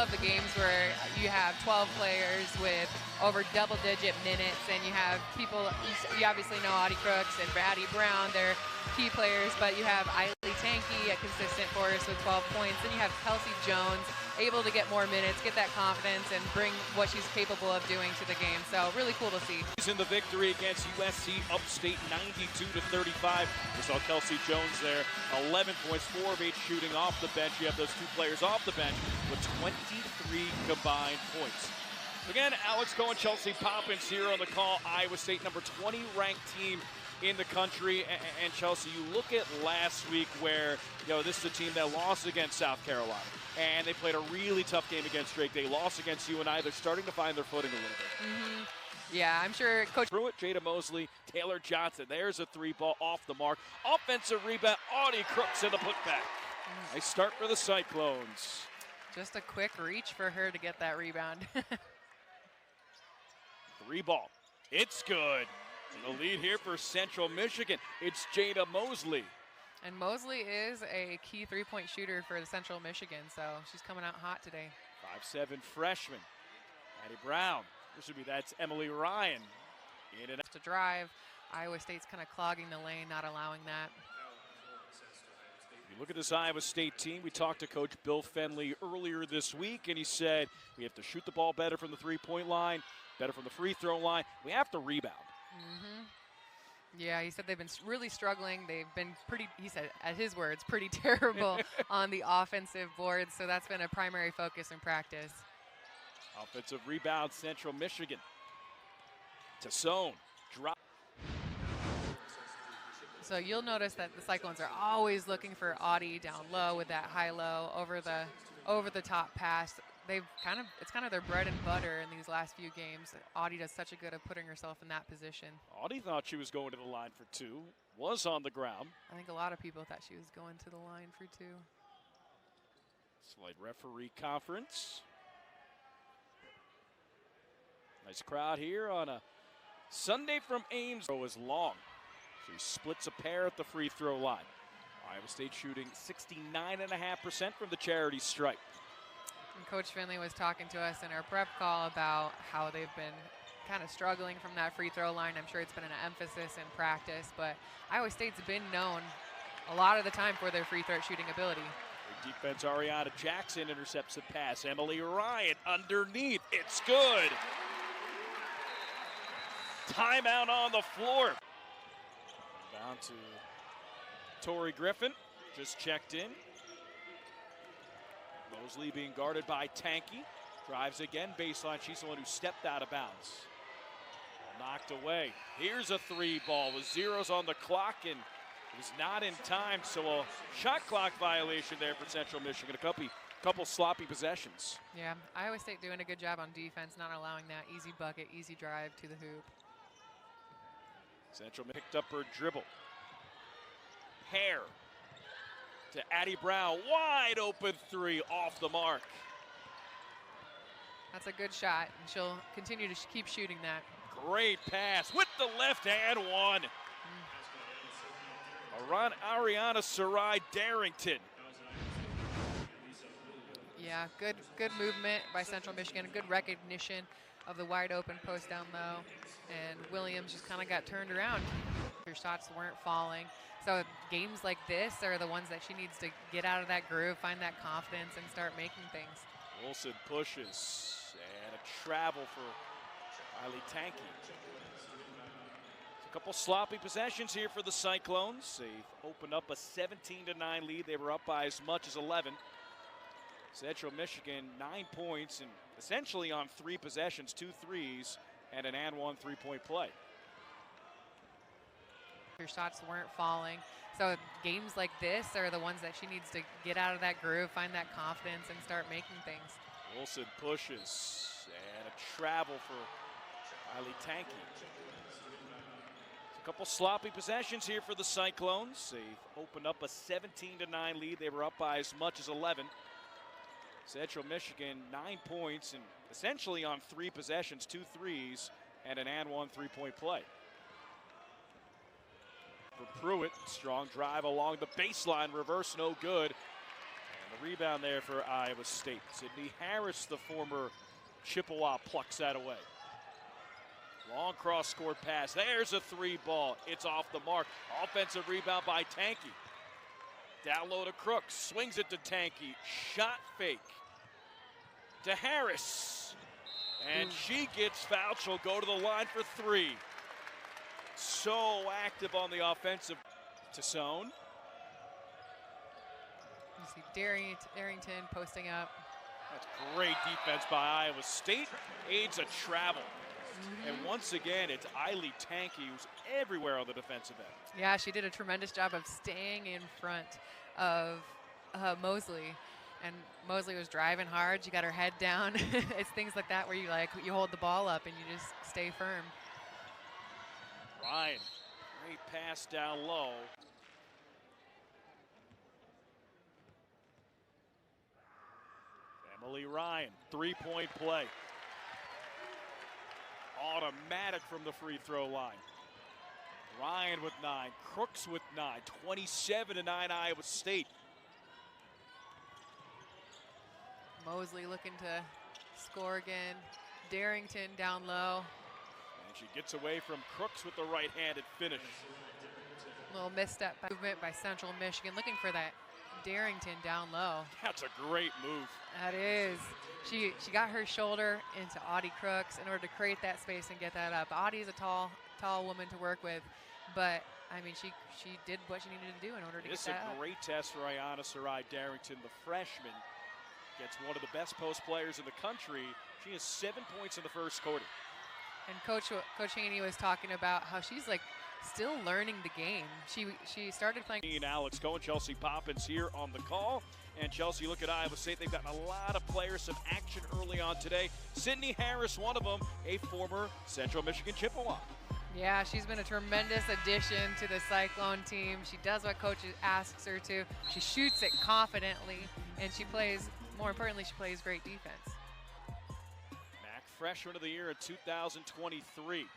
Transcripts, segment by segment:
love the games where you have 12 players with over double-digit minutes, and you have people, you obviously know Audie Crooks and Addie Brown, they're key players, but you have Eiley Tanky, a consistent force with 12 points, then you have Kelsey Jones, able to get more minutes, get that confidence, and bring what she's capable of doing to the game. So really cool to see. In the victory against USC Upstate 92-35. We saw Kelsey Jones there, 11 points, 4 of 8 shooting off the bench. You have those two players off the bench with 23 combined points. Again, Alex Cohen, Chelsea Poppins here on the call. Iowa State, number 20 ranked team in the country. And Chelsea, you look at last week where, this is a team that lost against South Carolina. And they played a really tough game against Drake. They lost against UNI. They're starting to find their footing a little bit. Mm-hmm. Yeah, I'm sure Coach Pruitt, Jada Mosley, Taylor Johnson. There's a 3-ball off the mark. Offensive rebound, Audie Crooks in the putback. Nice start for the Cyclones. Just a quick reach for her to get that rebound. 3-ball. It's good. And the lead here for Central Michigan. It's Jada Mosley. And Mosley is a key three-point shooter for the Central Michigan, so she's coming out hot today. 5'7" freshman. Addie Brown. That's Emily Ryan. In and out. To drive. Iowa State's kind of clogging the lane, not allowing that. You look at this Iowa State team. We talked to Coach Bill Fenley earlier this week, and he said we have to shoot the ball better from the three-point line, better from the free throw line. We have to rebound. Mm-hmm. Yeah, he said they've been really struggling. They've been pretty, he said, at his words, pretty terrible on the offensive boards. So that's been a primary focus in practice. Offensive rebound, Central Michigan. Tassone, drop. So you'll notice that the Cyclones are always looking for Audie down low with that high-low over the top pass. It's kind of their bread and butter in these last few games. Audie does such a good at putting herself in that position. Audie thought she was going to the line for 2, was on the ground. I think a lot of people thought she was going to the line for 2. Slight referee conference. Nice crowd here on a Sunday from Ames. Is long. She splits a pair at the free throw line. Iowa State shooting 69.5% from the charity stripe. And Coach Finley was talking to us in our prep call about how they've been kind of struggling from that free throw line. I'm sure it's been an emphasis in practice, but Iowa State's been known a lot of the time for their free throw shooting ability. Big defense, Ariana Jackson intercepts the pass. Emily Ryan underneath. It's good. Timeout on the floor. Down to Tori Griffin, just checked in. Mosley being guarded by Tanky. Drives again, baseline. She's the one who stepped out of bounds. Knocked away. Here's a 3-ball with zeros on the clock, and it was not in time, so a shot clock violation there for Central Michigan. A couple sloppy possessions. Yeah, Iowa State doing a good job on defense, not allowing that easy bucket, easy drive to the hoop. Central picked up her dribble. Hare to Addie Brown. Wide open 3 off the mark. That's a good shot, and she'll continue to keep shooting that. Great pass with the left hand one. Ariana Sarai Darrington. Yeah, good movement by Central Michigan. Good recognition of the wide open post down low. And Williams just kind of got turned around. Her shots weren't falling. So games like this are the ones that she needs to get out of that groove, find that confidence, and start making things. Wilson pushes, and a travel for Eiley Tanky. A couple sloppy possessions here for the Cyclones. They've opened up a 17-9 lead. They were up by as much as 11. Central Michigan, 9 points, and essentially on 3 possessions, 2 threes, and an and 1 3-point play. Her shots weren't falling. So games like this are the ones that she needs to get out of that groove, find that confidence, and start making things. Wilson pushes, and a travel for Eiley Tanky. A couple sloppy possessions here for the Cyclones. They've opened up a 17-9 lead. They were up by as much as 11. Central Michigan, 9 points, and essentially on 3 possessions, 2 threes, and an and 1 3-point play. For Pruitt, strong drive along the baseline, reverse no good. The rebound there for Iowa State. Sydney Harris, the former Chippewa, plucks that away. Long cross-court pass. There's a three ball. It's off the mark. Offensive rebound by Tanky. Down low to Crooks. Swings it to Tanky. Shot fake to Harris. And she gets fouled. She'll go to the line for three. So active on the offensive. Tassone. You see Darrington posting up. That's great defense by Iowa State. Aids a travel. And once again, it's Eiley Tanky, who's everywhere on the defensive end. Yeah, she did a tremendous job of staying in front of Mosley. And Mosley was driving hard. She got her head down. It's things like that where you hold the ball up and you just stay firm. Ryan, great pass down low. Emily Ryan, three-point play. Automatic from the free throw line. Ryan with 9, Crooks with 9, 27-9 Iowa State. Mosley looking to score again. Darrington down low. And she gets away from Crooks with the right-handed finish. Little misstep movement by Central Michigan, looking for that Darrington down low. That's a great move. That is. She got her shoulder into Audie Crooks in order to create that space and get that up. Audie is a tall woman to work with, but I mean, she did what she needed to do in order to get that up. This is a great test for Ayanna Sarai Darrington, the freshman. Gets one of the best post players in the country. She has 7 points in the first quarter. And Coach Haney was talking about how she's still learning the game. She started playing. And Alex Cohen, Chelsea Poppins here on the call. And Chelsea, look at Iowa State. They've gotten a lot of players, some action early on today. Sydney Harris, one of them, a former Central Michigan Chippewa. Yeah, she's been a tremendous addition to the Cyclone team. She does what Coach asks her to. She shoots it confidently, and she plays, more importantly, she plays great defense. MAC Freshman of the Year in 2023. Emily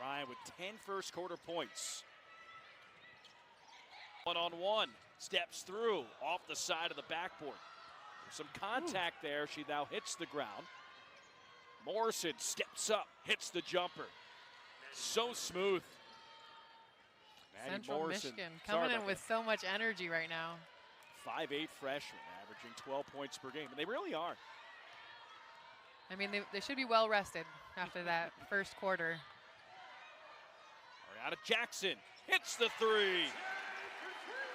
Ryan with 10 first quarter points. One-on-one, steps through, off the side of the backboard. There's some contact there. She now hits the ground. Morrison steps up, hits the jumper. So smooth. Maddie Central Morrison, Michigan coming in with so much energy right now. 5'8" freshman, averaging 12 points per game. And they really are. I mean, they should be well rested after that first quarter. Ariana Jackson hits the three.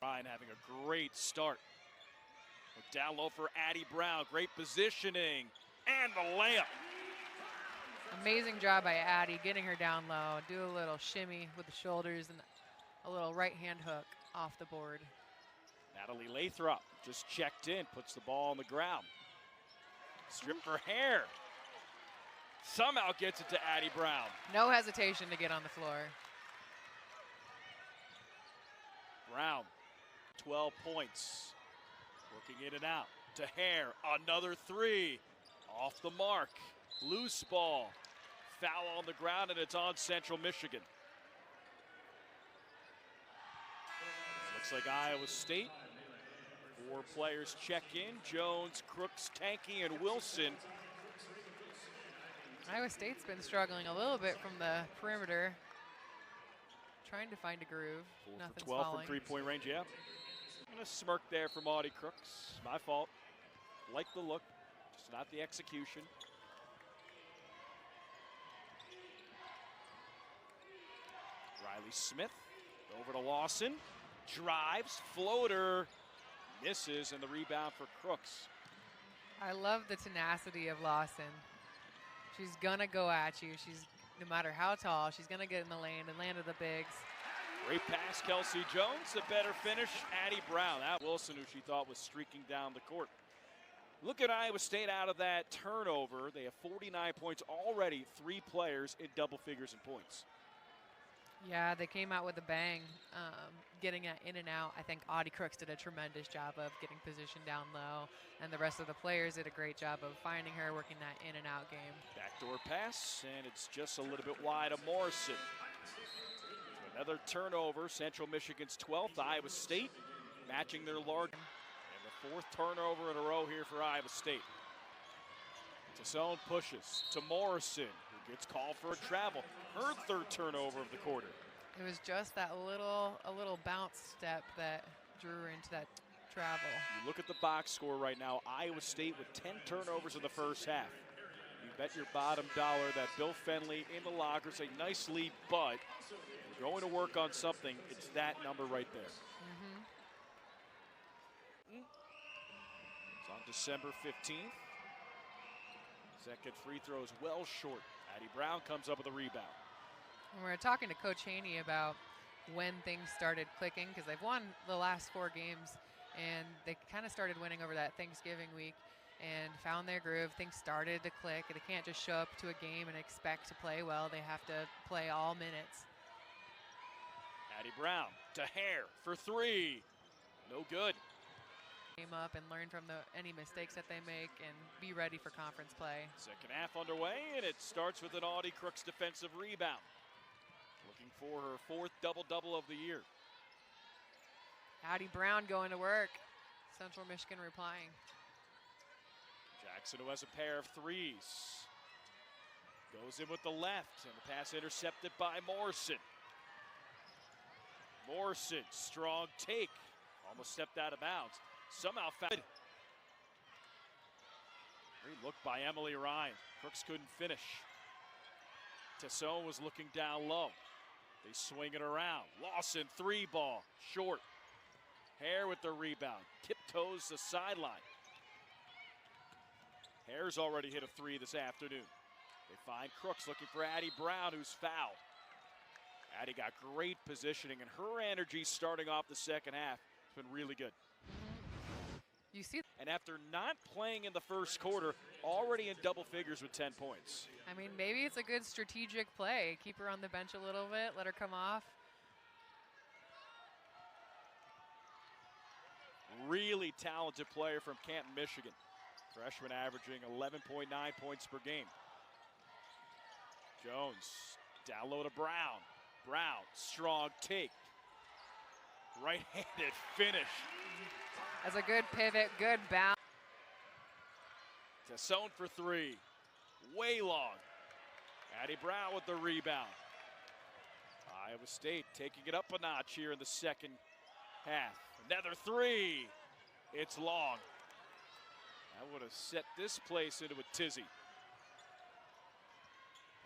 Ryan having a great start. Down low for Addie Brown. Great positioning. And the layup. Amazing job by Addie, getting her down low. Do a little shimmy with the shoulders and a little right-hand hook off the board. Natalie Lathrop just checked in, puts the ball on the ground. Stripped her hair. Somehow gets it to Addie Brown. No hesitation to get on the floor. Brown, 12 points. Working in and out to Hare. Another three. Off the mark. Loose ball. Foul on the ground, and it's on Central Michigan. Looks like Iowa State. 4 players check in. Jones, Crooks, Tanky, and Wilson. Iowa State's been struggling a little bit from the perimeter. Trying to find a groove. 4 Nothing's for 12 falling. from three-point range, yeah. And a smirk there from Audie Crooks. My fault. Like the look, just not the execution. Riley Smith over to Lawson. Drives, floater, misses, and the rebound for Crooks. I love the tenacity of Lawson. She's gonna go at you. No matter how tall, she's gonna get in the lane and land to the bigs. Great pass, Kelsey Jones. A better finish, Addie Brown. That Wilson, who she thought was streaking down the court. Look at Iowa State out of that turnover. They have 49 points already. 3 players in double figures in points. Yeah, they came out with a bang, getting it in and out. I think Audie Crooks did a tremendous job of getting position down low, and the rest of the players did a great job of finding her, working that in and out game. Backdoor pass, and it's just a little bit wide of Morrison. Another turnover. Central Michigan's 12th. Iowa State matching their large. The fourth turnover in a row here for Iowa State. Tassone pushes to Morrison, who gets called for a travel. Her third turnover of the quarter. It was just that a little bounce step that drew her into that travel. You look at the box score right now, Iowa State with 10 turnovers in the first half. You bet your bottom dollar that Bill Fenley in the locker say nice lead, but we're going to work on something. It's that number right there. It's on December 15th. Second free throw is well short. Addie Brown comes up with a rebound. And we're talking to Coach Haney about when things started clicking, because they've won the last 4 games, and they kind of started winning over that Thanksgiving week and found their groove. Things started to click. They can't just show up to a game and expect to play well. They have to play all minutes. Addie Brown to Hare for 3. No good. Game up and learn from any mistakes that they make and be ready for conference play. Second half underway, and it starts with an Audie Crooks defensive rebound. Looking for her 4th double-double of the year. Addie Brown going to work. Central Michigan replying. Jackson, who has a pair of 3s, goes in with the left, and the pass intercepted by Morrison. Morrison, strong take, almost stepped out of bounds. Somehow found. Great look by Emily Ryan. Crooks couldn't finish. Tassone was looking down low. They swing it around. Lawson, 3 ball, short. Hare with the rebound, tiptoes the sideline. Hare's already hit a 3 this afternoon. They find Crooks looking for Addie Brown, who's fouled. Addie got great positioning, and her energy starting off the second half has been really good. You see, and after not playing in the first quarter, already in double figures with 10 points. I mean, maybe it's a good strategic play. Keep her on the bench a little bit, let her come off. Really talented player from Canton, Michigan. Freshman averaging 11.9 points per game. Jones, down low to Brown. Brown, strong take. Right-handed finish. That's a good pivot, good bounce. Tassone for 3. Way long. Addie Brown with the rebound. Iowa State taking it up a notch here in the second half. Another 3. It's long. That would have set this place into a tizzy.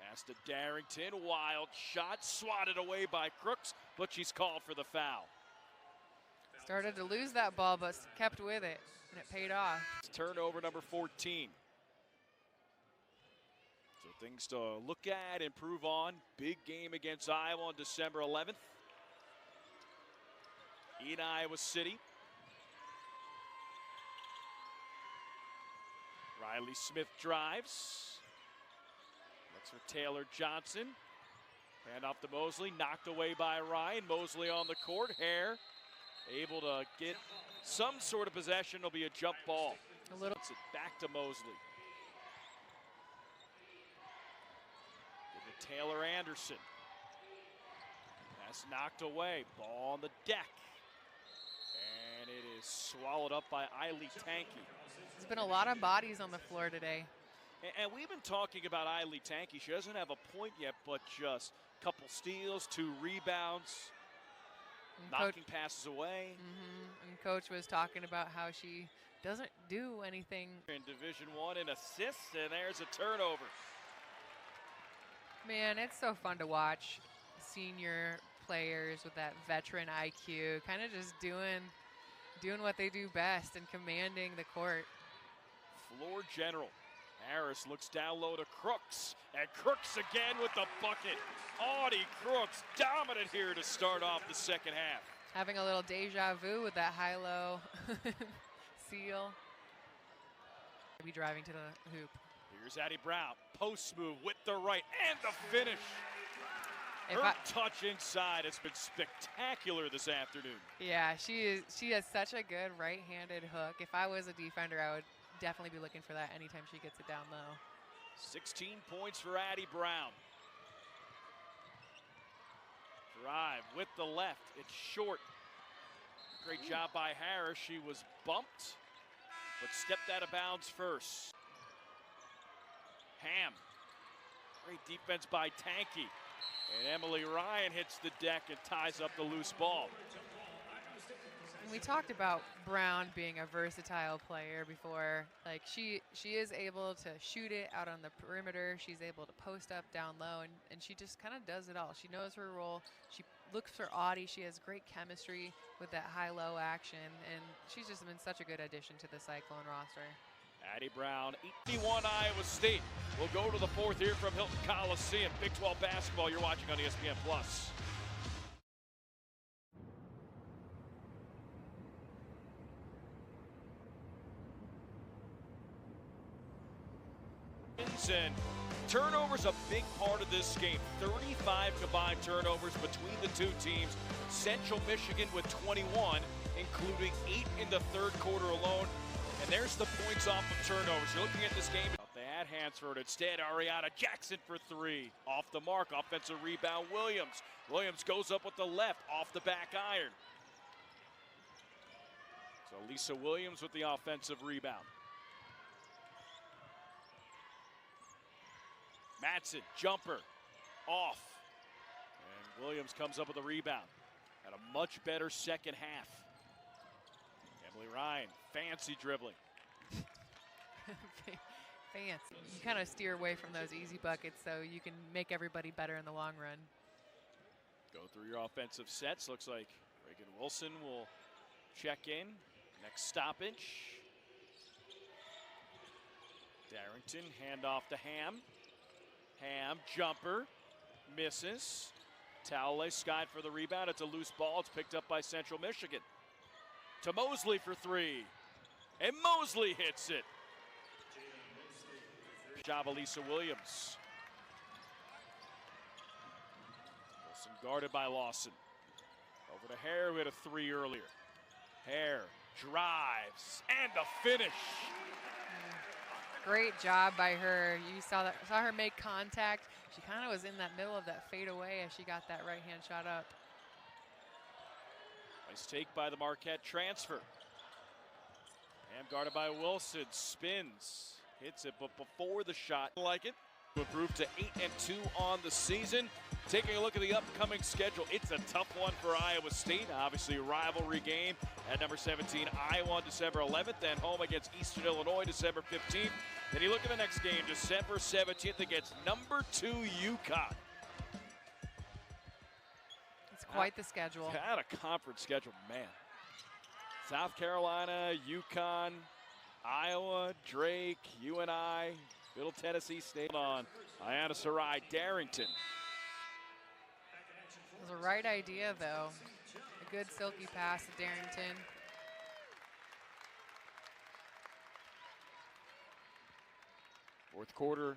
Pass to Darrington. Wild shot. Swatted away by Crooks, but she's called for the foul. Started to lose that ball, but kept with it, and it paid off. Turnover number 14. So things to look at, improve on. Big game against Iowa on December 11th. In Iowa City. Riley Smith drives. Looks for Taylor Johnson. Hand off to Mosley, knocked away by Ryan. Mosley on the court. Hare able to get some sort of possession. It'll be a jump ball. A little. It's it back to Mosley. Give it to Taylor Anderson. Pass knocked away. Ball on the deck. And it is swallowed up by Eiley Tanky. There's been a lot of bodies on the floor today. And we've been talking about Eiley Tanky. She doesn't have a point yet, but just a couple steals, 2 rebounds, knocking passes away. And Coach was talking about how she doesn't do anything. In Division I in assists, and there's a turnover. Man, it's so fun to watch senior players with that veteran IQ, kind of just doing what they do best and commanding the court. Floor general. Harris looks down low to Crooks, and Crooks again with the bucket. Audie Crooks dominant here to start off the second half. Having a little deja vu with that high-low seal. Be driving to the hoop. Here's Addie Brown, post move with the right, and the finish. Her touch inside has been spectacular this afternoon. Yeah, she has such a good right-handed hook. If I was a defender, I would definitely be looking for that anytime she gets it down low. 16 points for Addie Brown. Drive with the left. It's short. Great job by Harris. She was bumped, but stepped out of bounds first. Ham. Great defense by Tanky. And Emily Ryan hits the deck and ties up the loose ball. And we talked about Brown being a versatile player before. Like she is able to shoot it out on the perimeter. She's able to post up down low, and she just kind of does it all. She knows her role. She looks for Audie. She has great chemistry with that high-low action, and she's just been such a good addition to the Cyclone roster. Addie Brown, 81 Iowa State. We'll go to the fourth here from Hilton Coliseum. Big 12 basketball you're watching on ESPN+. And turnovers a big part of this game. 35 combined turnovers between the two teams. Central Michigan with 21, including 8 in the third quarter alone. And there's the points off of turnovers. You're looking at this game. They had Hansford. Instead, Ariana Jackson for 3. Off the mark. Offensive rebound, Williams. Williams goes up with the left. Off the back iron. So Lisa Williams with the offensive rebound. Madsen, jumper. Off. And Williams comes up with a rebound. Had a much better second half. Emily Ryan, fancy dribbling. Fancy. You kind of steer away from those easy buckets so you can make everybody better in the long run. Go through your offensive sets. Looks like Reagan Wilson will check in. Next stoppage. Darrington, handoff to Ham. Ham, jumper, misses. Taule skied for the rebound. It's a loose ball. It's picked up by Central Michigan. To Mosley for 3. And Mosley hits it. Job of Lisa Williams. Wilson guarded by Lawson. Over to Hare, who had a 3 earlier. Hare drives and the finish. Great job by her. You saw her make contact. She kind of was in that middle of that fadeaway as she got that right hand shot up. Nice take by the Marquette transfer. Ham guarded by Wilson, spins, hits it, but before the shot, like it. Improved to 8-2 on the season. Taking a look at the upcoming schedule, it's a tough one for Iowa State. Obviously, a rivalry game at number 17, Iowa on December 11th, then home against Eastern Illinois December 15th. Then you look at the next game, December 17th against number 2 UConn. It's quite the schedule. Had a conference schedule, man. South Carolina, UConn, Iowa, Drake, UNI, Middle Tennessee State on. Ayanna Sarai, Darrington. It was the right idea, though. A good silky pass to Darrington. Fourth quarter,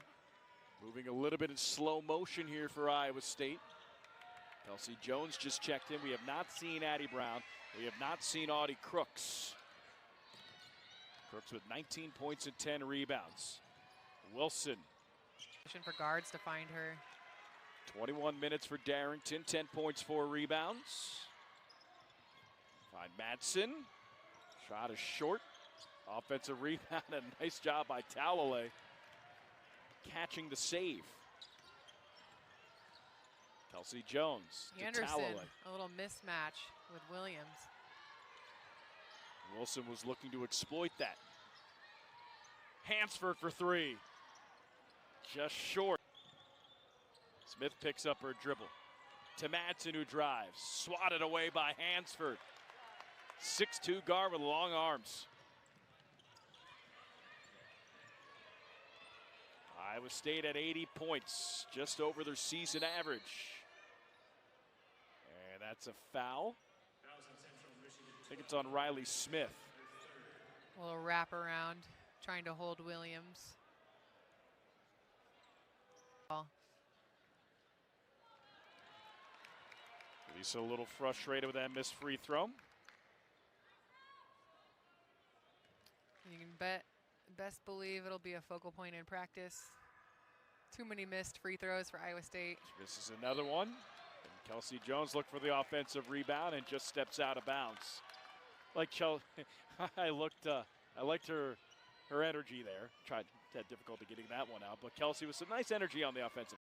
moving a little bit in slow motion here for Iowa State. Kelsey Jones just checked in. We have not seen Addie Brown. We have not seen Audie Crooks. Crooks with 19 points and 10 rebounds. Wilson. For guards to find her. 21 minutes for Darrington, 10 points, 4 rebounds. Find Madsen. Shot is short. Offensive rebound, and a nice job by Talalay catching the save. Kelsey Jones to Anderson, Talalay. a little mismatch with Williams. Wilson was looking to exploit that. Hansford for 3. Just short. Smith picks up her dribble. To Madsen, who drives. Swatted away by Hansford. 6'2" guard with long arms. Iowa State at 80 points, just over their season average. And that's a foul. I think it's on Riley Smith. A little wraparound, trying to hold Williams. Lisa a little frustrated with that missed free throw. You can best believe it'll be a focal point in practice. Too many missed free throws for Iowa State. This is another one. And Kelsey Jones looked for the offensive rebound and just steps out of bounds. like Chelsea, I liked her energy there. Had difficulty getting that one out, but Kelsey with some nice energy on the offensive